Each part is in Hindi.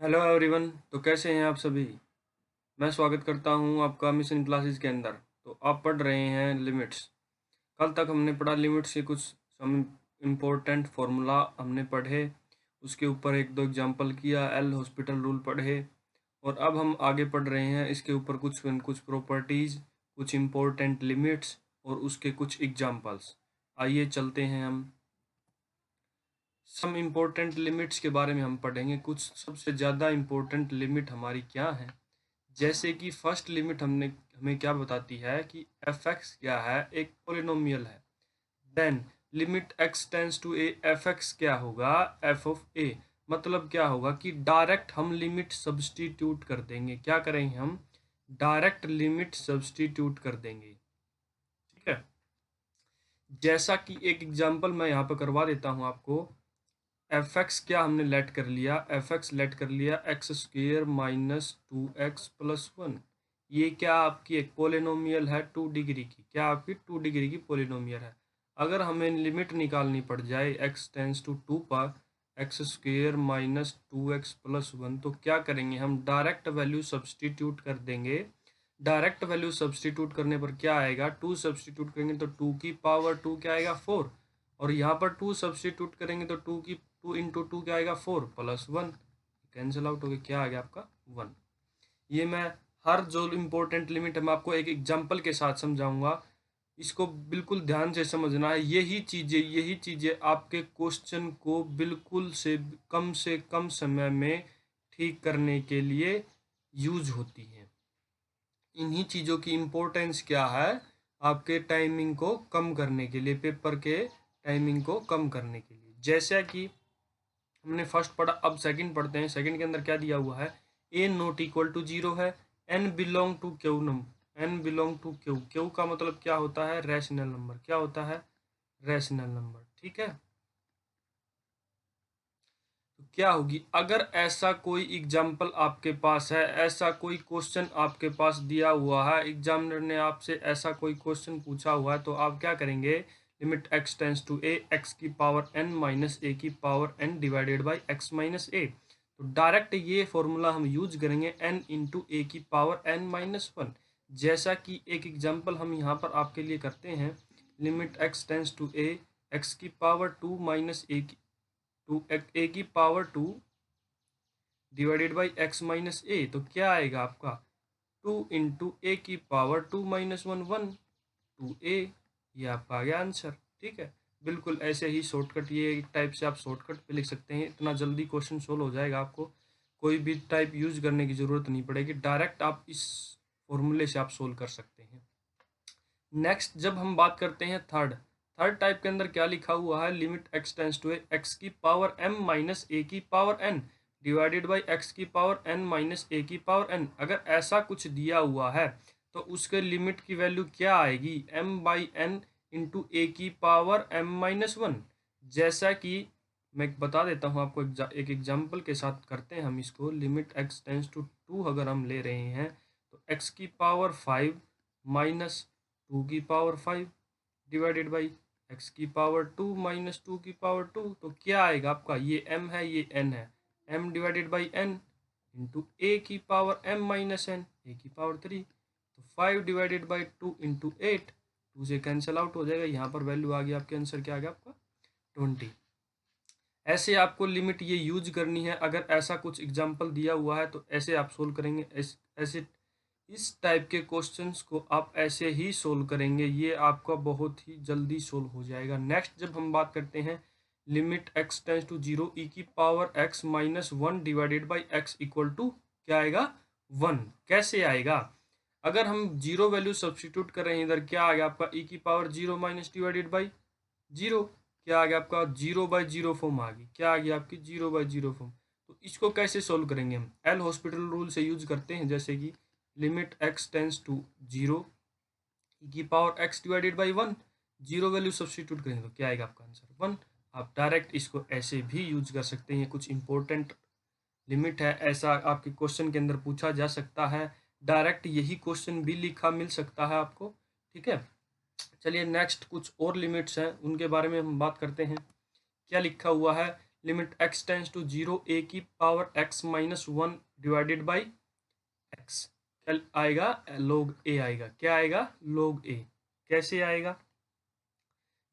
Hello everyone. तो कैसे हैं आप सभी। मैं स्वागत करता हूं आपका मिशन क्लासेस के अंदर। तो आप पढ़ रहे हैं लिमिट्स। कल तक हमने पढ़ा लिमिट्स के कुछ सम इम्पोर्टेंट फार्मूला हमने पढ़े, उसके ऊपर एक दो एग्जांपल किया, एल हॉस्पिटल रूल पढ़े। और अब हम आगे पढ़ रहे हैं इसके ऊपर कुछ कुछ प्रॉपर्टीज़, कुछ इम्पोर्टेंट लिमिट्स और उसके कुछ एग्जांपल्स। आइए चलते हैं हम सम इम्पोर्टेंट लिमिट्स के बारे में हम पढ़ेंगे। कुछ सबसे ज़्यादा इम्पोर्टेंट लिमिट हमारी क्या है। जैसे कि फर्स्ट लिमिट हमें क्या बताती है कि एफ एक्स क्या है, एक पोलिनोमियल है। Then limit x tends to a, f x क्या होगा, एफ ऑफ ए। मतलब क्या होगा कि डायरेक्ट हम लिमिट सब्सटीट्यूट कर देंगे। क्या करेंगे हम, डायरेक्ट लिमिट सब्सटीट्यूट कर देंगे। ठीक है, जैसा कि एक एग्जांपल मैं यहाँ पर करवा देता हूँ आपको। एफ एक्स क्या हमने लेट कर लिया, एफ एक्स लेट कर लिया x square minus 2x plus 1। ये क्या आपकी एक पोलिनोमियल है 2 डिग्री की। क्या आपकी 2 डिग्री की पोलिनोमियल है। अगर हमें लिमिट निकालनी पड़ जाए x टेंस टू 2 पर x square minus 2x plus 1, तो क्या करेंगे हम, डायरेक्ट वैल्यू सब्सटीट्यूट कर देंगे। डायरेक्ट वैल्यू सब्सटीट्यूट करने पर क्या आएगा, 2 सब्सटीट्यूट करेंगे तो 2 की पावर 2 क्या आएगा 4। और यहाँ पर 2 सब्सटीट्यूट करेंगे तो 2 इंटू 2 क्या आएगा 4 प्लस 1, कैंसिल आउट हो गया, क्या आ गया आपका 1। ये मैं हर जो इम्पोर्टेंट लिमिट है मैं आपको एक एग्जांपल के साथ समझाऊंगा। इसको बिल्कुल ध्यान से समझना है। यही चीज़ें आपके क्वेश्चन को बिल्कुल से कम समय में ठीक करने के लिए यूज होती हैं। इन्हीं चीज़ों की इम्पोर्टेंस क्या है, आपके टाइमिंग को कम करने के लिए, पेपर के टाइमिंग को कम करने के लिए। जैसा कि हमने फर्स्ट पढ़ा, अब सेकंड पढ़ते हैं। सेकंड के अंदर क्या दिया हुआ है, ए नॉट इक्वल टू 0 है, n belong to Q number, n belong to Q. Q का मतलब क्या होता है, रैशनल नंबर। क्या होता है, रैशनल नंबर। ठीक है, तो क्या होगी अगर ऐसा कोई एग्जाम्पल आपके पास है, ऐसा कोई क्वेश्चन आपके पास दिया हुआ है, एग्जामिनर ने आपसे ऐसा कोई क्वेश्चन पूछा हुआ है, तो आप क्या करेंगे, limit x tends to a, x की पावर एन माइनस ए की power n divided by x minus a. तो डायरेक्ट ये फॉर्मूला हम यूज करेंगे, एन इंटू ए की पावर एन माइनस 1। जैसा कि एक एग्जाम्पल हम यहाँ पर आपके लिए करते हैं, limit x tends to a, x की पावर 2 माइनस ए की ए की power 2 divided by x minus a. तो क्या आएगा आपका, 2 इंटू ए की पावर 2 माइनस 1 1 2 ए। ये आपका आ गया आंसर। ठीक है, बिल्कुल ऐसे ही शॉर्टकट, ये एक टाइप से आप शॉर्टकट पे लिख सकते हैं। इतना जल्दी क्वेश्चन सोल्व हो जाएगा, आपको कोई भी टाइप यूज करने की जरूरत नहीं पड़ेगी। डायरेक्ट आप इस फॉर्मूले से आप सोल्व कर सकते हैं। नेक्स्ट जब हम बात करते हैं थर्ड, थर्ड टाइप के अंदर क्या लिखा हुआ है, limit x tends to x की पावर एम माइनस ए की power n divided by x की पावर एन माइनस ए की पावर एन। अगर ऐसा कुछ दिया हुआ है तो उसके लिमिट की वैल्यू क्या आएगी, M by N into a की पावर एम माइनस 1। जैसा कि मैं बता देता हूँ आपको, एक एग्जाम्पल के साथ करते हैं हम इसको। लिमिट एक्स टेंस टू 2 अगर हम ले रहे हैं तो एक्स की पावर 5 माइनस 2 की पावर 5 डिवाइडेड बाई एक्स की पावर 2 माइनस 2 की पावर 2। तो क्या आएगा आपका, ये m है ये n है, m divided by n into a की power m minus n a की पावर 3। तो 5 डिवाइडेड बाई 2 इंटू 8, 2 से कैंसिल आउट हो जाएगा। यहाँ पर वैल्यू आ गया, आपके आंसर क्या आ गया आपका 20। ऐसे आपको लिमिट ये यूज करनी है। अगर ऐसा कुछ एग्जाम्पल दिया हुआ है तो ऐसे आप सोल्व करेंगे। ऐसे इस टाइप के क्वेश्चंस को आप ऐसे ही सोल्व करेंगे, ये आपका बहुत ही जल्दी सोल्व हो जाएगा। नेक्स्ट जब हम बात करते हैं, limit x tends to 0 e की पावर एक्स minus 1 divided by x equal to क्या आएगा 1। कैसे आएगा, अगर हम जीरो वैल्यू सब्सटीट्यूट कर रहे हैं इधर, क्या आ गया आपका ई की पावर 0 माइनस डिवाइडेड बाई 0। क्या आ गया आपका 0 बाई 0 फॉर्म आ गई। क्या आ गया आपकी 0 बाई 0 फॉर्म। तो इसको कैसे सोल्व करेंगे हम, एल हॉस्पिटल रूल से यूज करते हैं। जैसे कि limit x tends to 0 e की power x divided by 1, zero value substitute करेंगे तो क्या आएगा आपका आंसर 1। आप डायरेक्ट इसको ऐसे भी यूज कर सकते हैं। कुछ इंपॉर्टेंट लिमिट है, ऐसा आपके क्वेश्चन के अंदर पूछा जा सकता है। डायरेक्ट यही क्वेश्चन भी लिखा मिल सकता है आपको। ठीक है, चलिए नेक्स्ट कुछ और लिमिट्स हैं उनके बारे में हम बात करते हैं। क्या लिखा हुआ है, limit x tends to 0 a की power x minus 1 divided by x, क्या आएगा? log a आएगा। क्या आएगा? log a। कैसे आएगा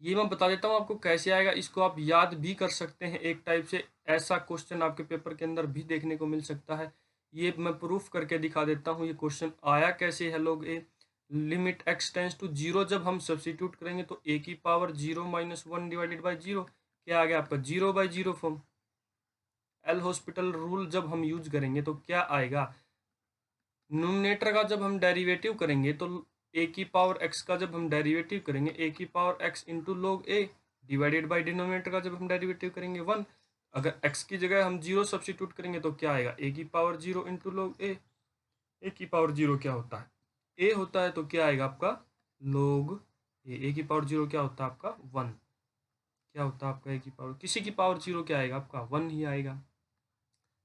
ये मैं बता देता हूँ आपको कैसे आएगा। इसको आप याद भी कर सकते हैं, एक टाइप से ऐसा क्वेश्चन आपके पेपर के अंदर भी देखने को मिल सकता है। ये मैं प्रूफ करके दिखा देता हूँ ये क्वेश्चन आया कैसे है। log a limit x tends to 0 जब हम सब्सिट्यूट करेंगे तो a की पावर 0 माइनस 1 डिवाइडेड बाई 0, क्या आ गया आपका? 0/0 फॉर्म। एल हॉस्पिटल रूल जब हम यूज करेंगे तो क्या आएगा? न्यूमरेटर का जब हम डेरिवेटिव करेंगे तो ए की पावर एक्स का जब हम डेरिवेटिव करेंगे ए की power x into log a divided by denominator का जब हम डेरिवेटिव करेंगे 1। अगर x की जगह हम 0 सब्सिट्यूट करेंगे तो क्या आएगा? ए की पावर 0 इंटू log a। ए की पावर 0 क्या होता है? ए होता है, तो क्या आएगा आपका? log a। ए की पावर 0 क्या होता है आपका? 1। क्या होता है आपका? ए की पावर, किसी की पावर 0 क्या आएगा आपका? 1 ही आएगा।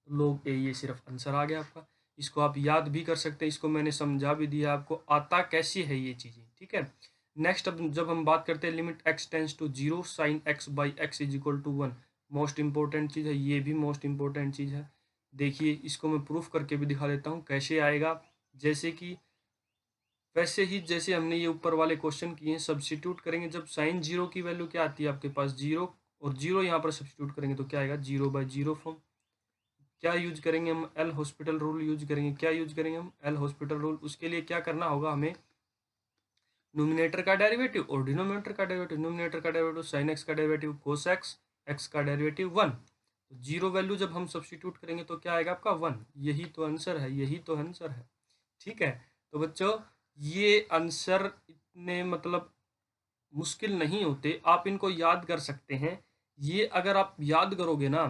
log a, ये सिर्फ आंसर आ गया आपका। इसको आप याद भी कर सकते हैं, इसको मैंने समझा भी दिया आपको आता कैसी है ये चीज़ें, ठीक है। नेक्स्ट अब जब हम बात करते हैं limit x tends to 0 sine x by x is equal to 1, most important चीज़ है, ये भी मोस्ट इंपॉर्टेंट चीज़ है। देखिए इसको मैं प्रूफ करके भी दिखा देता हूँ कैसे आएगा। जैसे कि वैसे ही जैसे हमने ये ऊपर वाले क्वेश्चन किए हैं, सब्सिट्यूट करेंगे जब साइन 0 की वैल्यू क्या आती है आपके पास? 0, और 0 यहाँ पर सब्सिट्यूट करेंगे तो क्या आएगा? 0/0 फॉर्म। क्या यूज करेंगे हम? एल हॉस्पिटल रूल यूज करेंगे। क्या यूज करेंगे हम? L hospital rule. उसके लिए क्या करना होगा हमें? न्यूमिनेटर का डेरिवेटिव और डिनोमिनेटर का डेरिवेटिव। न्यूमिनेटर का डेरिवेटिव साइन एक्स का डेरिवेटिव कोस एक्स, एक्स का डेरिवेटिव 1। तो 0 वैल्यू जब हम सब्सटीट्यूट करेंगे तो क्या आएगा आपका? 1। यही तो आंसर है, यही तो आंसर है, ठीक है। तो बच्चों ये आंसर इतने मतलब मुश्किल नहीं होते, आप इनको याद कर सकते हैं। ये अगर आप याद करोगे ना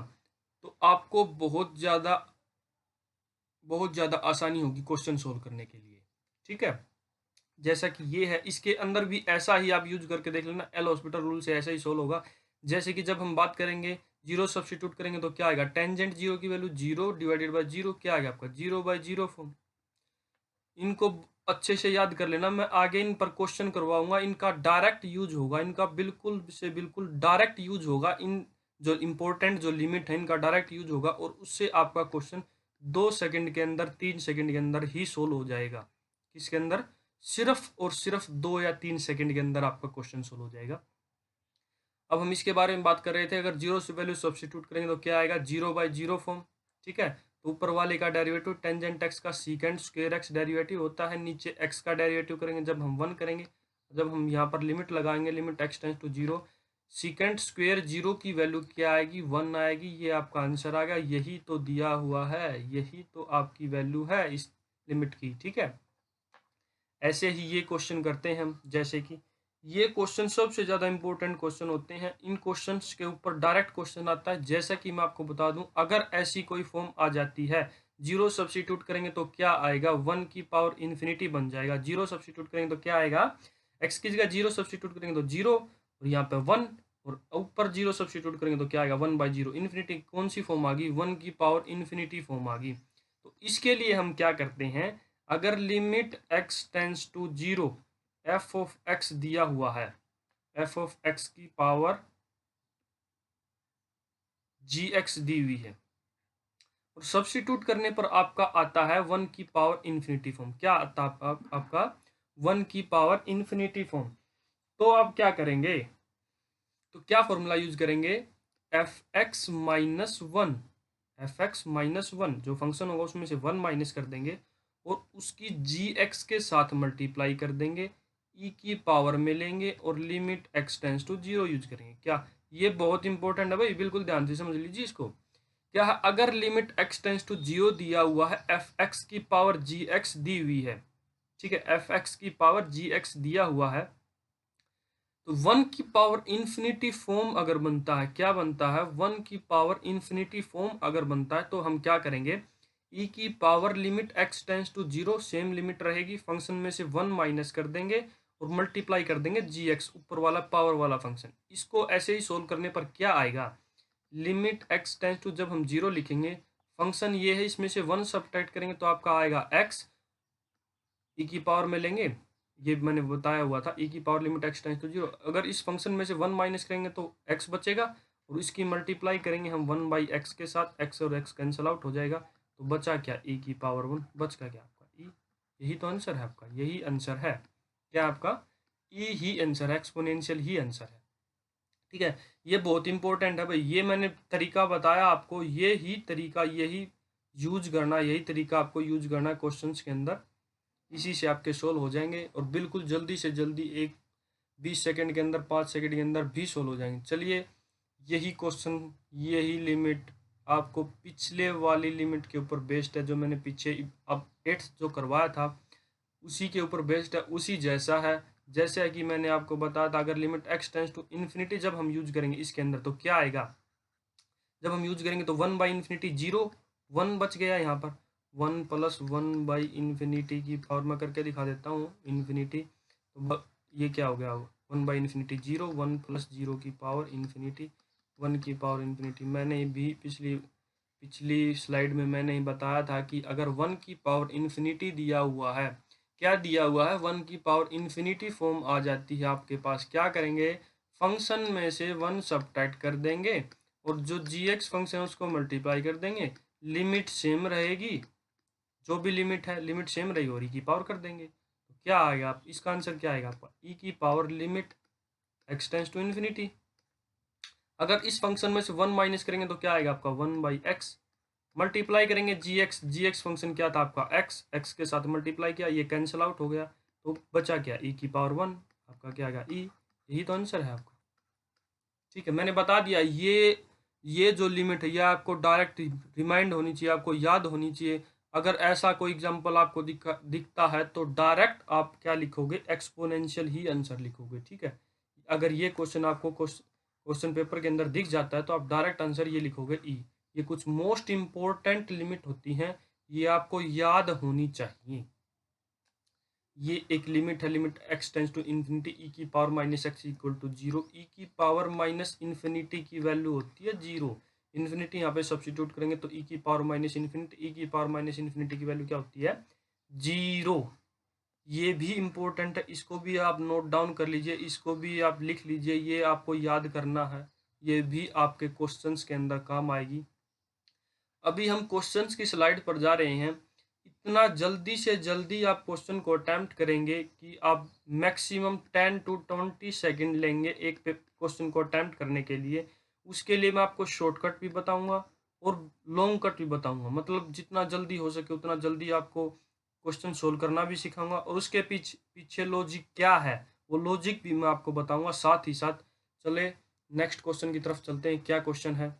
तो आपको बहुत ज़्यादा आसानी होगी क्वेश्चन सोल्व करने के लिए, ठीक है। जैसा कि ये है, इसके अंदर भी ऐसा ही आप यूज करके देख लेना, एल हॉस्पिटल रूल से ऐसा ही सोल्व होगा। जैसे कि जब हम बात करेंगे 0 सब्सटीट्यूट करेंगे तो क्या आएगा? टेंजेंट 0 की वैल्यू 0 डिवाइडेड बाई 0, क्या आएगा आपका? 0/0 फॉर्म। इनको अच्छे से याद कर लेना, मैं आगे इन पर क्वेश्चन करवाऊंगा, इनका डायरेक्ट यूज होगा, इनका बिल्कुल से बिल्कुल डायरेक्ट यूज होगा। इन जो इंपॉर्टेंट जो लिमिट है इनका डायरेक्ट यूज होगा, और उससे आपका क्वेश्चन 2 सेकंड के अंदर 3 सेकंड के अंदर ही सोल्व हो जाएगा। किसके अंदर? सिर्फ और सिर्फ 2 या 3 सेकंड के अंदर आपका क्वेश्चन सोल्व हो जाएगा। अब हम इसके बारे में बात कर रहे थे, अगर 0 से वैल्यू सब्सटीट्यूट करेंगे तो क्या आएगा? 0/0 फॉर्म, ठीक है। तो ऊपर वाले का डेरिवेटिव टेंजेंट एक्स का सीकेंड स्क्वायर एक्स डेरिवेटिव होता है, नीचे एक्स का डेरिवेटिव करेंगे जब हम 1 करेंगे, जब हम यहाँ पर लिमिट लगाएंगे limit x tends to 0, secant square 0 की वैल्यू क्या आएगी? 1 आएगी। ये आपका आंसर आ गया, यही तो दिया हुआ है, यही तो आपकी वैल्यू है इस लिमिट की, ठीक है। ऐसे ही ये क्वेश्चन करते हैं हम, जैसे कि ये क्वेश्चन सबसे ज़्यादा इंपॉर्टेंट क्वेश्चन होते हैं। इन क्वेश्चंस के ऊपर डायरेक्ट क्वेश्चन आता है। जैसा कि मैं आपको बता दूं, अगर ऐसी कोई फॉर्म आ जाती है, 0 सब्सटीट्यूट करेंगे तो क्या आएगा? 1 की पावर इन्फिनिटी बन जाएगा। 0 सब्सटीट्यूट करेंगे तो क्या आएगा? एक्स की जगह 0 सब्सटीट्यूट करेंगे तो 0, और यहाँ पे 1, और ऊपर 0 सब्सटीट्यूट करेंगे तो क्या आएगा? 1/0 इन्फिनिटी। कौन सी फॉर्म आ गई? 1 की पावर इन्फिनिटी फॉर्म आ गई। तो इसके लिए हम क्या करते हैं, अगर limit x tends to 0 f of x दिया हुआ है, एफ ऑफ एक्स की पावर gx दी हुई है, और सब्स्टिट्यूट करने पर आपका आता है 1 की पावर इन्फिनिटी फॉर्म। क्या आता है आपका? 1 की पावर इन्फिनिटी फॉर्म। तो आप क्या करेंगे? तो क्या फॉर्मूला यूज करेंगे? F x minus 1, F x minus 1 जो फंक्शन होगा उसमें से 1 माइनस कर देंगे, और उसकी जी एक्स के साथ मल्टीप्लाई कर देंगे, ई की पावर में लेंगे, और limit x tends to 0 use करेंगे। क्या ये बहुत इंपॉर्टेंट है भाई, बिल्कुल ध्यान से समझ लीजिए इसको। क्या है, अगर लिमिट एक्स टेंस टू 0 दिया हुआ है, एफ एक्स की पावर जी एक्स दी हुई है, ठीक है, एफ एक्स की पावर जी एक्स दिया हुआ है, तो 1 की पावर इन्फिनिटी फॉर्म अगर बनता है, क्या बनता है? 1 की पावर इन्फिनिटी फॉर्म अगर बनता है तो हम क्या करेंगे? ई की power limit x tends to 0, same limit रहेगी, फंक्शन में से 1 माइनस कर देंगे और मल्टीप्लाई कर देंगे जी एक्स, ऊपर वाला पावर वाला फंक्शन। इसको ऐसे ही सोल्व करने पर क्या आएगा? लिमिट एक्स टेंस टू, जब हम 0 लिखेंगे, फंक्शन ये है, इसमें से 1 सब्ट्रैक्ट करेंगे तो आपका आएगा एक्स, ई की पावर में लेंगे, ये मैंने बताया हुआ था, ई की power limit x tends to 0। अगर इस फंक्शन में से 1 माइनस करेंगे तो एक्स बचेगा, और इसकी मल्टीप्लाई करेंगे हम 1/x के साथ, x और x कैंसिल आउट हो जाएगा, तो बचा क्या, e की पावर 1, बच का क्या आपका e। यही तो आंसर है आपका, यही आंसर है क्या आपका, e ही आंसर है, एक्सपोनेंशियल ही आंसर है। ठीक है, ये बहुत इंपॉर्टेंट है भाई, ये मैंने तरीका बताया आपको, ये ही तरीका, यही यूज करना, यही तरीका आपको यूज करना है क्वेश्चंस के अंदर, इसी से आपके सोल्व हो जाएंगे और बिल्कुल जल्दी से जल्दी, एक 20 सेकंड के अंदर, 5 सेकंड के अंदर भी सोल्व हो जाएंगे। चलिए, यही क्वेश्चन, यही लिमिट आपको पिछले वाली लिमिट के ऊपर बेस्ड है, जो मैंने पीछे अब 8 जो करवाया था उसी के ऊपर बेस्ड है, उसी जैसा है। जैसे कि मैंने आपको बताया था, अगर limit x tends to infinity जब हम यूज करेंगे इसके अंदर तो क्या आएगा, जब हम यूज करेंगे तो 1/इन्फिनिटी 0, 1 बच गया यहाँ पर, 1 + 1/इन्फिनिटी की पावर मैं करके दिखा देता हूँ इन्फिनिटी, तो ये क्या हो गया, 1/इन्फिनिटी 0, 1 + 0 की पावर इन्फिनिटी, 1 की पावर इन्फिनिटी। मैंने भी पिछली स्लाइड में मैंने ही बताया था कि अगर 1 की पावर इन्फिनिटी दिया हुआ है, क्या दिया हुआ है, 1 की पावर इन्फिनिटी फॉर्म आ जाती है आपके पास, क्या करेंगे, फंक्शन में से 1 सब्ट्रैक्ट कर देंगे और जो g(x) फंक्शन है उसको मल्टीप्लाई कर देंगे, लिमिट सेम रहेगी, जो भी लिमिट है लिमिट सेम रहेगी और e की पावर कर देंगे, तो क्या आएगा, आप इसका आंसर क्या आएगा आपका, e की power limit x tends to infinity. अगर इस फंक्शन में से 1 माइनस करेंगे तो क्या आएगा आपका, 1/x, मल्टीप्लाई करेंगे जी एक्स फंक्शन क्या था आपका, x के साथ मल्टीप्लाई किया, ये कैंसिल आउट हो गया, तो बचा क्या, e की पावर 1, आपका क्या आएगा e, यही तो आंसर है आपका। ठीक है, मैंने बता दिया, ये जो लिमिट है ये आपको डायरेक्ट रिमाइंड होनी चाहिए, आपको याद होनी चाहिए। अगर ऐसा कोई एग्जांपल आपको दिखता है तो डायरेक्ट आप क्या लिखोगे, एक्सपोनेंशियल ही आंसर लिखोगे। ठीक है, अगर ये क्वेश्चन आपको क्वेश्चन पेपर के अंदर दिख जाता है तो आप डायरेक्ट आंसर ये लिखोगे ई। ये कुछ मोस्ट इंपॉर्टेंट लिमिट होती हैं, ये आपको याद होनी चाहिए। ये एक लिमिट है, limit x tends to infinity e की power -x equal to 0, e की पावर माइनस इन्फिनिटी की वैल्यू होती है 0, इन्फिनिटी यहाँ पे सब्सटीट्यूट करेंगे तो e की पावर माइनस इन्फिनिटी, e की पावर माइनस इन्फिनिटी की वैल्यू क्या होती है 0। ये भी इम्पोर्टेंट है, इसको भी आप नोट डाउन कर लीजिए, इसको भी आप लिख लीजिए, ये आपको याद करना है, ये भी आपके क्वेश्चंस के अंदर काम आएगी। अभी हम क्वेश्चंस की स्लाइड पर जा रहे हैं, इतना जल्दी से जल्दी आप क्वेश्चन को अटेम्प्ट करेंगे कि आप मैक्सिमम 10 to 20 सेकंड लेंगे एक क्वेश्चन को अटेम्प्ट करने के लिए। उसके लिए मैं आपको शॉर्टकट भी बताऊंगा और लॉन्ग कट भी बताऊंगा, मतलब जितना जल्दी हो सके उतना जल्दी आपको क्वेश्चन सोल्व करना भी सिखाऊंगा और उसके पीछे लॉजिक क्या है वो लॉजिक भी मैं आपको बताऊंगा साथ ही साथ। चले नेक्स्ट क्वेश्चन की तरफ चलते हैं, क्या क्वेश्चन है,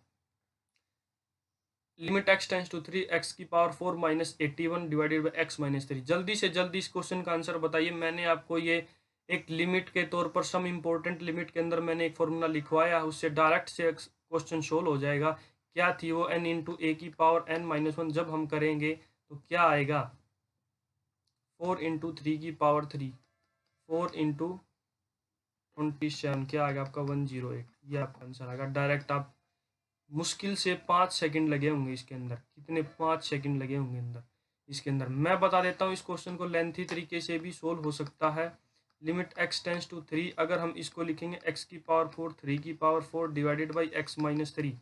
limit x tends to 3 x की power 4 minus 81 divided by x minus 3। जल्दी से जल्दी इस क्वेश्चन का आंसर बताइए। मैंने आपको ये एक लिमिट के तौर पर सम इम्पोर्टेंट लिमिट के अंदर मैंने एक फॉर्मूला लिखवाया है, उससे डायरेक्ट से क्वेश्चन सोल्व हो जाएगा। क्या थी वो, n इंटू ए की पावर n-1 जब हम करेंगे तो क्या आएगा 4 इंटू 3 की पावर 3, 4 इंटू 27 क्या आएगा आपका 108, ये आपका आंसर आएगा। डायरेक्ट आप मुश्किल से 5 सेकंड लगे होंगे इसके अंदर, कितने 5 सेकंड लगे होंगे अंदर इसके अंदर। मैं बता देता हूँ इस क्वेश्चन को लेंथी तरीके से भी सोल्व हो सकता है। लिमिट x टेंस टू 3, अगर हम इसको लिखेंगे x की पावर 4 3 की power 4 divided by x minus 3,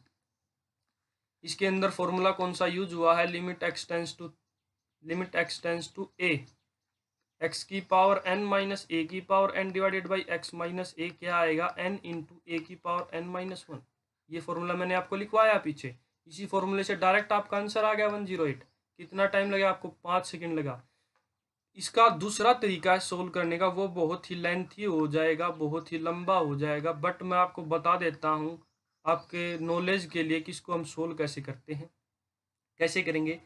इसके अंदर फॉर्मूला कौन सा यूज हुआ है, limit x tends to a, x की पावर n माइनस a की power n divided by x minus a क्या आएगा n इंटू a की पावर n-1। ये फॉर्मूला मैंने आपको लिखवाया पीछे, इसी फॉर्मूले से डायरेक्ट आपका आंसर आ गया 108। कितना टाइम लगा आपको, 5 सेकंड लगा। इसका दूसरा तरीका है सोल्व करने का, वो बहुत ही लेंथी हो जाएगा, बहुत ही लंबा हो जाएगा, बट मैं आपको बता देता हूँ आपके नॉलेज के लिए कि इसको हम सोल्व कैसे करते हैं। कैसे करेंगे,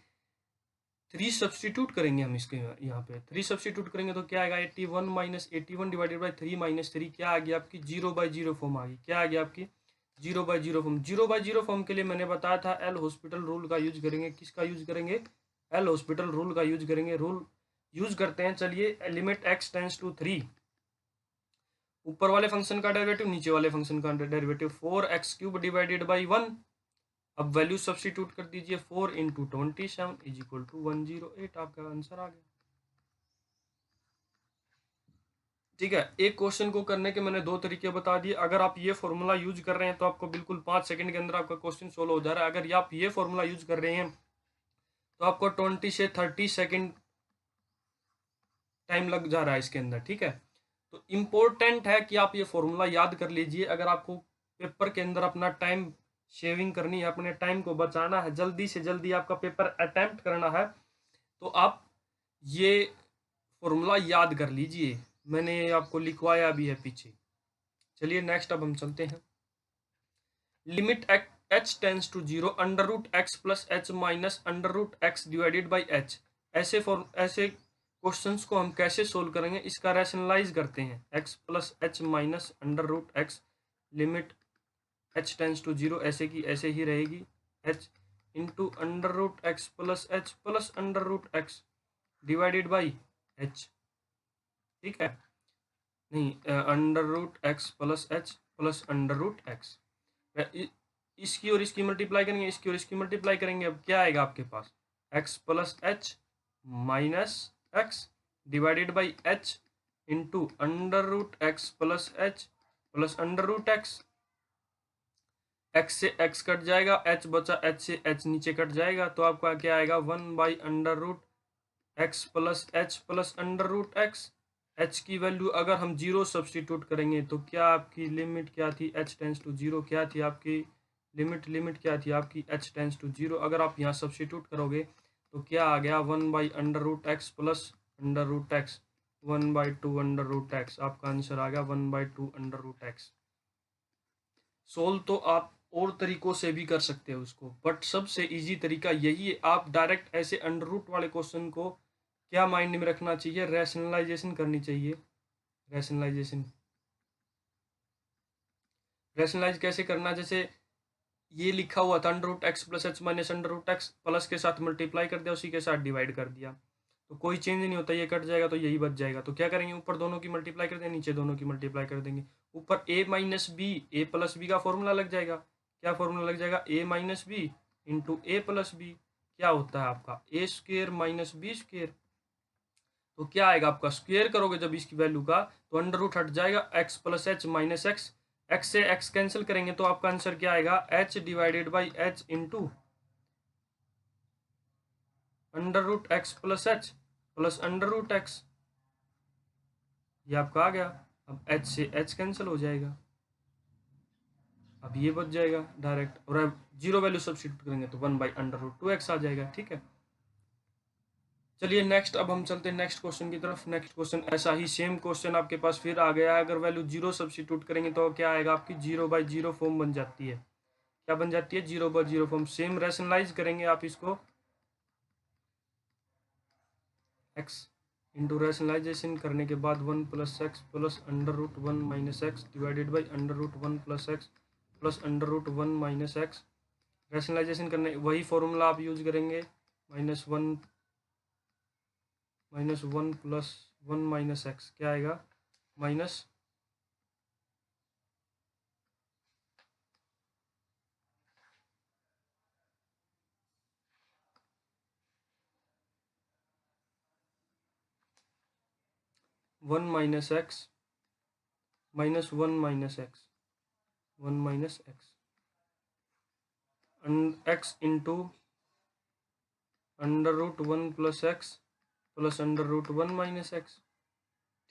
3 सब्सटीट्यूट करेंगे हम इसके यहाँ पे, 3 सब्सटीट्यूट करेंगे तो क्या आएगा 81 माइनस 81 डिवाइडेड बाई 3 माइनस 3 क्या आ गया आपकी 0/0 फॉर्म आ गई। क्या आ गया आपकी 0/0 फॉर्म। 0/0 फॉर्म के लिए मैंने बताया था एल हॉस्पिटल रूल का यूज करेंगे। किसका यूज करेंगे, एल हॉस्पिटल रूल का यूज करेंगे। रूल यूज करते हैं, चलिए लिमिट x टेंस टू 3, ऊपर वाले फंक्शन का डेरिवेटिव नीचे वाले फंक्शन का डेरिवेटिव 4x³ डिवाइडेड बाई 1। अब वैल्यू सब्सटीट्यूट कर दीजिए, 4 इंटू 27 इज इक्वल टू 108, आपका आंसर आ गया। ठीक है, एक क्वेश्चन को करने के मैंने 2 तरीके बता दिए। अगर आप ये फॉर्मूला यूज कर रहे हैं तो आपको बिल्कुल 5 सेकंड के अंदर आपका क्वेश्चन सोल्व हो जा रहा है। अगर आप ये फॉर्मूला यूज कर रहे हैं तो आपको 20 से 30 सेकंड टाइम लग जा रहा है इसके अंदर। ठीक है, तो इम्पोर्टेंट है कि आप ये फॉर्मूला याद कर लीजिए। अगर आपको पेपर के अंदर अपना टाइम शेविंग करनी है, अपने टाइम को बचाना है, जल्दी से जल्दी आपका पेपर अटेम्प्ट करना है, तो आप ये फॉर्मूला याद कर लीजिए। मैंने आपको लिखवाया भी है पीछे। चलिए नेक्स्ट अब हम चलते हैं। Limit h tends to 0 under root x plus h minus under root x divided by h. ऐसे क्वेश्चंस को हम कैसे सोल्व करेंगे, इसका रैशनलाइज करते हैं। X plus h minus under root x, limit h tends to 0 ऐसे की ऐसे ही रहेगी, h into under root x plus under root x divided by h. ठीक है, नहीं, under root x plus under root x. इसकी और इसकी मल्टीप्लाई करेंगे, इसकी और इसकी मल्टीप्लाई करेंगे। अब क्या आएगा आपके पास, x plus h minus x divided by h into under root x plus under root x. X से एक्स कट जाएगा, एच बचा, एच से एच नीचे कट जाएगा, तो आपका क्या आएगा, 1 by under root x plus h plus under root x. H की वैल्यू अगर हम 0 सब्सटीट्यूट करेंगे तो क्या आपकी लिमिट क्या थी, एच टेंस टू 0 क्या थी आपकी लिमिट क्या थी आपकी, एच टेंस टू 0। अगर आप यहाँ सब्सटीट्यूट करोगे तो क्या आ गया, 1 by under root x plus under root x, 1/2 under root x. आपका आंसर आ गया 1/2 अंडर रूट एक्स। सोल्व तो आप और तरीकों से भी कर सकते हो उसको, बट सबसे इजी तरीका यही है। आप डायरेक्ट ऐसे अंडर रूट वाले क्वेश्चन को क्या माइंड में रखना चाहिए, रैशनलाइजेशन करनी चाहिए। रैशनलाइज कैसे करना, जैसे ये लिखा हुआ था under root x plus h minus under root x, plus के साथ मल्टीप्लाई कर दिया, उसी के साथ डिवाइड कर दिया, तो कोई चेंज नहीं होता, ये कट जाएगा तो यही बच जाएगा। तो क्या करेंगे, ऊपर दोनों की मल्टीप्लाई कर देंगे, नीचे दोनों की मल्टीप्लाई कर देंगे। ऊपर ए माइनस बी, ए प्लस बी का फॉर्मूला लग जाएगा। क्या फॉर्मूला लग जाएगा, ए माइनस बी इंटू ए प्लस बी। क्या होता है आपका, ए स्क्वेयर माइनस बी स्क्वेयर। तो क्या आएगा आपका, स्क्वेयर करोगे जब इसकी वैल्यू का तो अंडर रूट हट जाएगा, x plus h minus x, x से एक्स कैंसिल करेंगे तो आपका आंसर क्या आएगा, h divided by h into under root x plus h plus under root x. ये आपका आ गया। अब एच से एच कैंसिल हो जाएगा, अब ये बच जाएगा डायरेक्ट, और अब 0 वैल्यू सब्स्टिट्यूट करेंगे तो 1/√2x आ जाएगा। ठीक है, चलिए नेक्स्ट अब हम चलते हैं नेक्स्ट क्वेश्चन की तरफ। नेक्स्ट क्वेश्चन ऐसा ही सेम क्वेश्चन आपके पास फिर आ गया है। अगर वैल्यू 0 सब्स्टिट्यूट करेंगे तो क्या आएगा, आपकी 0/0 फॉर्म बन जाती है। क्या बन जाती है, 0/0 फॉर्म। सेम रैशनलाइज करेंगे आप इसको, एक्स इंटू रैशनलाइजेशन करने के बाद 1 plus x plus under root 1 minus x divided by under root 1 plus x plus under root 1 minus x. Rationalisation करने वही फॉर्मूला आप यूज करेंगे, -1 प्लस 1 माइनस एक्स, क्या आएगा, minus one minus x minus 1 minus x, 1 minus x x into under root 1 plus x plus under root 1 minus x.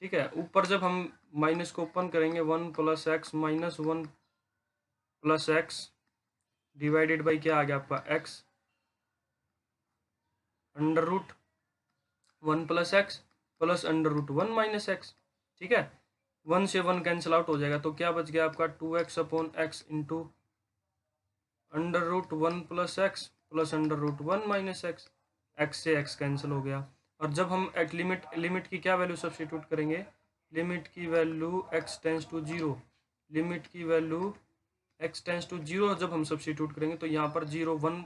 ठीक है, ऊपर जब हम माइनस को ओपन करेंगे, 1 plus x minus 1 plus x divided by क्या आ गया आपका, x under root 1 plus x plus under root 1 minus x. ठीक है, 1 से 1 कैंसिल आउट हो जाएगा, तो क्या बच गया आपका, 2x upon x into under root 1 plus x plus under root 1 minus x. X से एक्स कैंसिल हो गया। और जब हम एट लिमिट की क्या वैल्यू सब्स्टिट्यूट करेंगे, लिमिट की value x tends to 0, limit की वैल्यू एक्स टेंस टू 0 जब हम सब्स्टिट्यूट करेंगे तो यहाँ पर 0 1,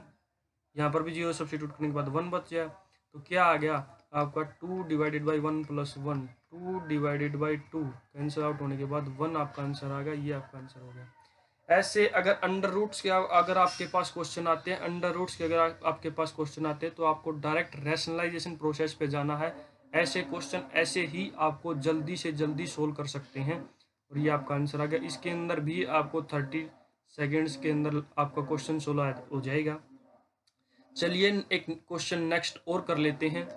यहाँ पर भी 0 सब्स्टिट्यूट करने के बाद 1 बच गया। तो क्या आ गया आपका, 2 divided by 1 plus 1, 2 divided by 2 cancel out होने के बाद 1 आपका आंसर आ गया। ये आपका आंसर हो गया। ऐसे अगर अंडर रूट्स के अगर आपके पास क्वेश्चन आते हैं, अंडर रूट्स के अगर आपके पास क्वेश्चन आते हैं तो आपको डायरेक्ट रैशनलाइजेशन प्रोसेस पे जाना है। ऐसे क्वेश्चन ऐसे ही आपको जल्दी से जल्दी सोल्व कर सकते हैं। और ये आपका आंसर आ गया। इसके अंदर भी आपको 30 सेकेंड्स के अंदर आपका क्वेश्चन सोल्व हो जाएगा। चलिए एक क्वेश्चन नेक्स्ट और कर लेते हैं।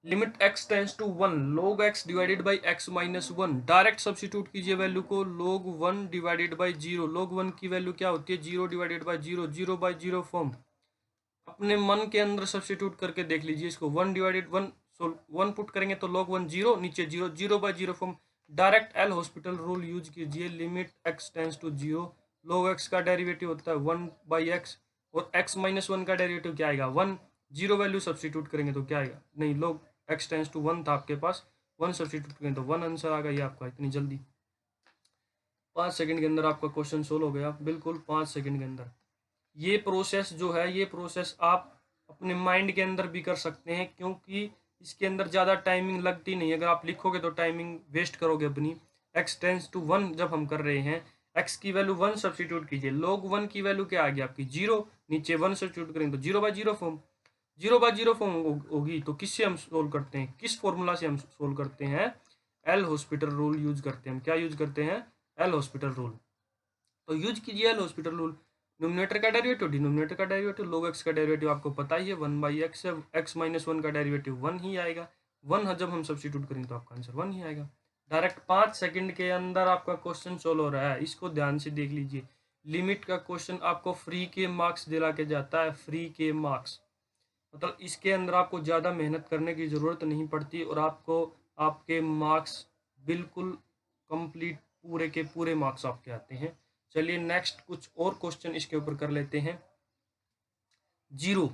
Limit x tends to 1 log x divided by x minus 1। Direct substitute कीजिए वैल्यू को। log 1 divided by 0। log 1 की वैल्यू क्या होती है? 0 डिवाइडेड बाई 0, 0 बाई 0 फॉर्म। अपने मन के अंदर सब्सिट्यूट करके देख लीजिए इसको। 1 डिवाइडेड 1 1 पुट करेंगे तो log 1 0, नीचे 0, 0 by 0 form. Direct L'Hospital rule use कीजिए। Limit x tends to 0 log x का डेरिवेटिव होता है 1 बाई एक्स, और x माइनस 1 का डेरिवेटिव क्या आएगा? 1। 0 वैल्यू सब्सिट्यूट करेंगे तो क्या आएगा? नहीं, log x टेंस टू 1 था आपके पास, 1 सब्सिट्यूट करेंगे तो 1 आंसर आ गया। ये आपका इतनी जल्दी 5 सेकंड के अंदर आपका क्वेश्चन सोल्व हो गया, बिल्कुल 5 सेकंड के अंदर। ये प्रोसेस जो है, ये प्रोसेस आप अपने माइंड के अंदर भी कर सकते हैं, क्योंकि इसके अंदर ज़्यादा टाइमिंग लगती नहीं। अगर आप लिखोगे तो टाइमिंग वेस्ट करोगे अपनी। x टेंस टू 1 जब हम कर रहे हैं, x की वैल्यू 1 सब्सिट्यूट कीजिए। log 1 की वैल्यू क्या आ गई आपकी? 0, नीचे 1 सब्सिट्यूट करेंगे तो 0 बाई 0 फॉर्म। 0 बाई 0 फॉर्म होगी तो किससे हम सोल्व करते हैं? किस फॉर्मूला से हम सोल्व करते हैं? एल हॉस्पिटल रूल यूज करते हैं। हम क्या यूज करते हैं? L hospital rule. तो यूज कीजिए एल हॉस्पिटल रूल। न्यूमरेटर का डेरिवेटिव, डिनोमिनेटर का डेरिवेटिव, log x का डेरिवेटिव आपको पता ही है 1 बाई एक्स है। x माइनस 1 का डेरिवेटिव 1 ही आएगा। 1 जब हम सब्सिट्यूट करेंगे तो आपका आंसर 1 ही आएगा। डायरेक्ट 5 सेकंड के अंदर आपका क्वेश्चन सोल्व हो रहा है। इसको ध्यान से देख लीजिए। लिमिट का क्वेश्चन आपको फ्री के मार्क्स दिला के जाता है, फ्री के मार्क्स। मतलब इसके अंदर आपको ज़्यादा मेहनत करने की ज़रूरत नहीं पड़ती, और आपको आपके मार्क्स बिल्कुल कंप्लीट पूरे के पूरे मार्क्स आपके आते हैं। चलिए नेक्स्ट कुछ और क्वेश्चन इसके ऊपर कर लेते हैं। 0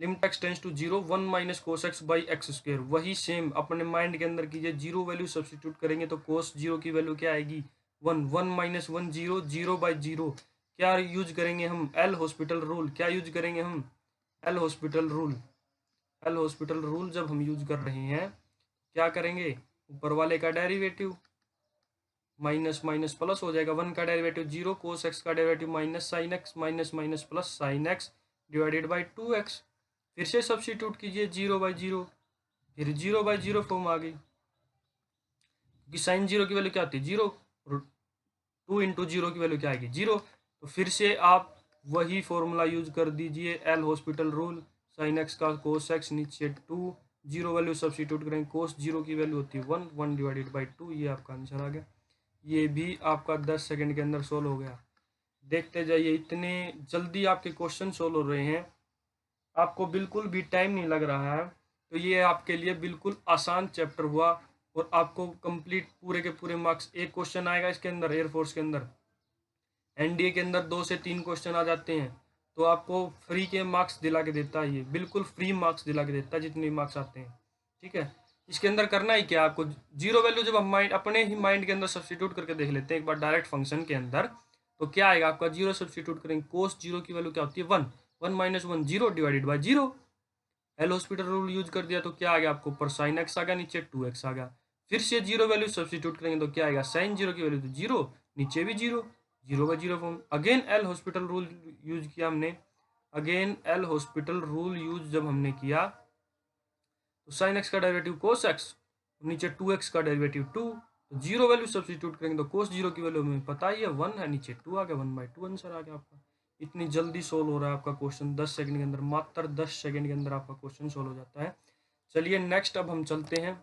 limit x tends to 0 1 minus cos x by x square. वही सेम अपने माइंड के अंदर कीजिए। 0 वैल्यू सब्सटीट्यूट करेंगे तो कोस 0 की वैल्यू क्या आएगी? 1। 1 माइनस 1 0, 0 बाई 0। क्या यूज करेंगे हम? L hospital rule. क्या यूज करेंगे हम? L hospital rule. L hospital rule जब हम यूज कर रहे हैं, क्या करेंगे? ऊपर वाले का डेरिवेटिव माइनस माइनस प्लस हो जाएगा। 1 का डेरिवेटिव 0, कोस एक्स का derivative minus sine x, minus minus plus sine x divided by 2x। फिर से सब्सटीट्यूट कीजिए 0 बाई 0, फिर 0 बाई 0 फॉर्म आ गई, क्योंकि साइन 0 की वैल्यू क्या आती है? 0, और 2 इंटू 0 की वैल्यू क्या आएगी? 0। तो फिर से आप वही फॉर्मूला यूज कर दीजिए, L hospital rule. Sine x का कोस एक्स, नीचे 2, 0 वैल्यू सब्सटीट्यूट करेंगे। कोस 0 की वैल्यू होती है 1, 1 डिवाइडेड बाई 2। ये आपका आंसर आ गया। ये भी आपका 10 सेकंड के अंदर सोल्व हो गया। देखते जाइए, इतने जल्दी आपके क्वेश्चन सोल्व हो रहे हैं, आपको बिल्कुल भी टाइम नहीं लग रहा है। तो ये आपके लिए बिल्कुल आसान चैप्टर हुआ, और आपको कंप्लीट पूरे के पूरे मार्क्स। एक क्वेश्चन आएगा इसके अंदर, एयरफोर्स के अंदर, एनडीए के अंदर 2 से 3 क्वेश्चन आ जाते हैं, तो आपको फ्री के मार्क्स दिला के देता है। ये बिल्कुल फ्री मार्क्स दिला के देता है जितने मार्क्स आते हैं। ठीक है, इसके अंदर करना ही क्या आपको? 0 वैल्यू जब हम माइंड अपने ही माइंड के अंदर सब्सटीट्यूट करके देख लेते हैं एक बार डायरेक्ट फंक्शन के अंदर, तो क्या आएगा आपका? 0 सब्सटीट्यूट करेंगे। कोस 0 की वैल्यू क्या होती है? 1। 1 minus 1 0 divided by 0। L hospital rule use कर दिया तो क्या आ गया आपको? ऊपर साइन एक्स आ गया, नीचे 2x आ गया। फिर से 0 वैल्यू सब्सटीट्यूट करेंगे तो क्या आएगा? साइन 0 की वैल्यू तो 0, नीचे भी 0, 0 by 0 form. Again L hospital rule use किया हमने। Again L hospital rule use जब हमने किया, तो साइन एक्स का डेरिवेटिव कोस एक्स, नीचे 2x का डेरिवेटिव 2। तो 0 वैल्यू सब्सटीट्यूट करेंगे तो कोस 0 की वैल्यू हमें पता ही है 1 है, नीचे 2 आ गया, 1 बाई 2 आंसर आ गया आपका। इतनी जल्दी सोल्व हो रहा है आपका क्वेश्चन 10 सेकंड के अंदर। मात्र 10 सेकंड के अंदर आपका क्वेश्चन सोल्व हो जाता है। चलिए नेक्स्ट अब हम चलते हैं।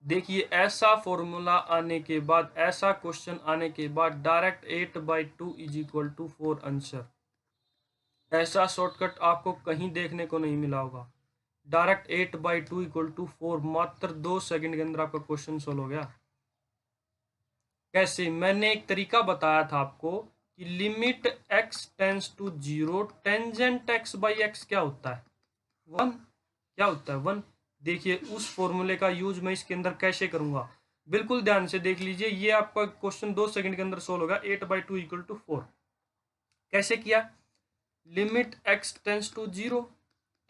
देखिए, ऐसा फॉर्मूला आने के बाद, ऐसा क्वेश्चन आने के बाद direct 8 by 2 is equal to 4 answer. ऐसा शॉर्टकट आपको कहीं देखने को नहीं मिला होगा। डायरेक्ट 8 बाई 2 इक्वल टू 4, मात्र 2 सेकंड के अंदर आपका क्वेश्चन सोल्व हो गया। कैसे? मैंने एक तरीका बताया था आपको कि limit x tends to 0 tangent x by x क्या होता है? 1। क्या होता है? 1। देखिए, उस फॉर्मूले का यूज मैं इसके अंदर कैसे करूंगा, बिल्कुल ध्यान से देख लीजिए। ये आपका क्वेश्चन 2 सेकंड के अंदर सोल्व होगा। 8 बाई 2 इक्वल टू 4 कैसे किया? Limit x tends to 0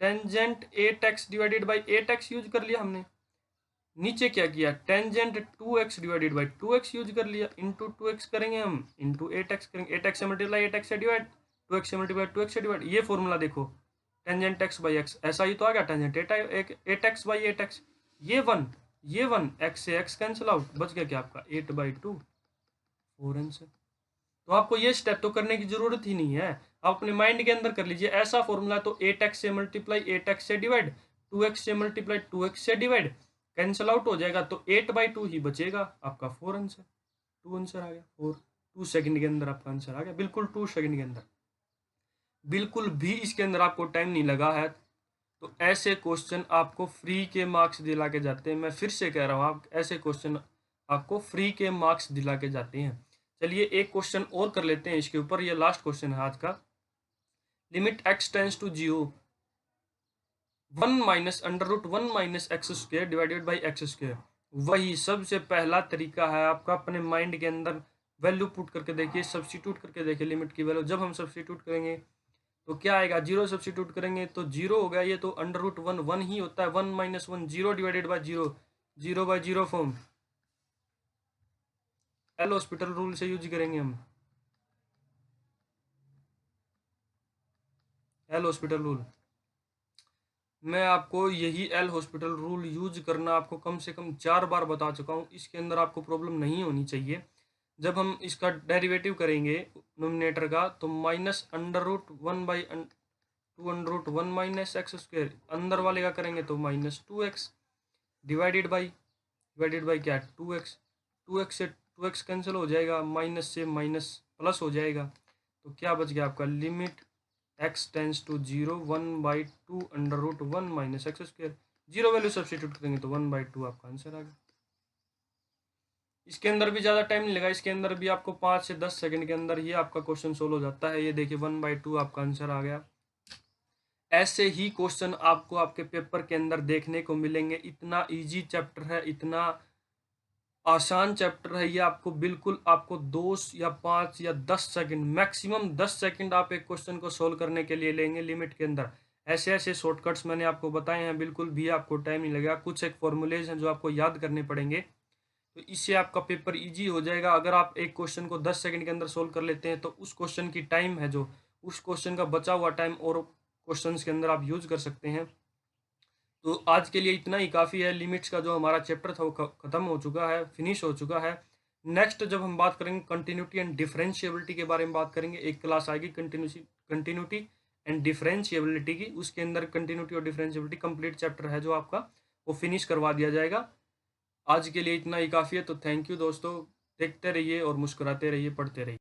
tangent 8x divided by 8x use कर लिया हमने। नीचे क्या किया? Tangent 2x divided by 2x use कर लिया। इंटू 2x करेंगे हम, इंटू 8x करेंगे। 8x से मल्टीप्लाई 8x से डिवाइड, 2x से मल्टीप्लाई 2x से डिवाइड। ये फॉर्मूला देखो, टेंजेंट एक्स बाई एक्स, ऐसा ही तो आ गया, tangent eight x by eight x, ये वन एक्स से एक्स कैंसिल आउट, बच गया क्या आपका 8/2 4 आंसर। तो आपको ये स्टेप तो करने की जरूरत ही नहीं है, आप अपने माइंड के अंदर कर लीजिए। ऐसा फॉर्मूला तो 8x से मल्टीप्लाई 8x से डिवाइड, 2x से मल्टीप्लाई 2x से डिवाइड, कैंसिल आउट हो जाएगा तो 8/2 ही बचेगा, आपका 4 आंसर, 2 आंसर आ गया, 2 सेकंड के अंदर आपका आंसर आ गया, बिल्कुल 2 सेकंड के अंदर, बिल्कुल भी इसके अंदर आपको टाइम नहीं लगा है। तो ऐसे क्वेश्चन आपको फ्री के मार्क्स दिला के जाते हैं, मैं फिर से कह रहा हूँ, आप ऐसे क्वेश्चन आपको फ्री के मार्क्स दिला के जाते हैं। चलिए एक क्वेश्चन और कर लेते हैं इसके ऊपर, ये लास्ट क्वेश्चन है आज का। Limit x tends to 0 1 minus under root 1 minus x square divided by x square. वही सबसे पहला तरीका है आपका, अपने माइंड के अंदर वैल्यू पुट करके देखिए, सब्सटीट्यूट करके देखिए लिमिट की वैल्यू। जब हम सब्सटीट्यूट करेंगे तो क्या आएगा, 0 सब्सटीट्यूट करेंगे तो 0 हो गया, ये तो अंडर रूट 1 1 ही होता है, 1 minus 1 0 divided by 0, 0/0 form, L hospital rule से यूज करेंगे हम, एल हॉस्पिटल रूल। मैं आपको यही एल हॉस्पिटल रूल यूज करना आपको कम से कम 4 बार बता चुका हूँ, इसके अंदर आपको प्रॉब्लम नहीं होनी चाहिए। जब हम इसका डेरिवेटिव करेंगे नोमिनेटर का, तो minus under root 1/2 under root 1 minus x square, अंदर वाले का करेंगे तो -2x डिवाइडेड बाई क्या 2x, 2x से 2x कैंसिल हो जाएगा, माइनस से माइनस प्लस हो जाएगा, तो क्या बच गया आपका, limit x tends to 0 1/2 under root 1 minus x square, 0 value substitute करेंगे तो 1/2 आपका आंसर आ गया। इसके अंदर भी ज़्यादा टाइम नहीं लगा, इसके अंदर भी आपको 5 से 10 सेकंड के अंदर ही आपका क्वेश्चन सोल्व हो जाता है। ये देखिए 1/2 आपका आंसर आ गया। ऐसे ही क्वेश्चन आपको आपके पेपर के अंदर देखने को मिलेंगे। इतना इजी चैप्टर है, इतना आसान चैप्टर है ये, आपको बिल्कुल आपको 2 या 5 या 10 सेकंड, मैक्सिमम 10 सेकंड आप एक क्वेश्चन को सोल्व करने के लिए लेंगे लिमिट के अंदर। ऐसे ऐसे शॉर्टकट्स मैंने आपको बताए हैं, बिल्कुल भी आपको टाइम नहीं लगेगा। कुछ एक फॉर्मूलेज हैं जो आपको याद करने पड़ेंगे, तो इससे आपका पेपर इजी हो जाएगा। अगर आप एक क्वेश्चन को 10 सेकंड के अंदर सोल्व कर लेते हैं तो उस क्वेश्चन की टाइम है जो, उस क्वेश्चन का बचा हुआ टाइम और क्वेश्चंस के अंदर आप यूज कर सकते हैं। तो आज के लिए इतना ही काफ़ी है। लिमिट्स का जो हमारा चैप्टर था वो खत्म हो चुका है, फिनिश हो चुका है। नेक्स्ट जब हम बात करेंगे कंटिन्यूटी एंड डिफरेंशिएबिलिटी के बारे में बात करेंगे, एक क्लास आएगी कंटिन्यूटी एंड डिफरेंशिएबिलिटी की, उसके अंदर कंटिन्यूटी और डिफरेंशिएबिलिटी कंप्लीट चैप्टर है जो आपका, वो फिनिश करवा दिया जाएगा। आज के लिए इतना ही काफ़ी है, तो थैंक यू दोस्तों, देखते रहिए और मुस्कुराते रहिए, पढ़ते रहिए।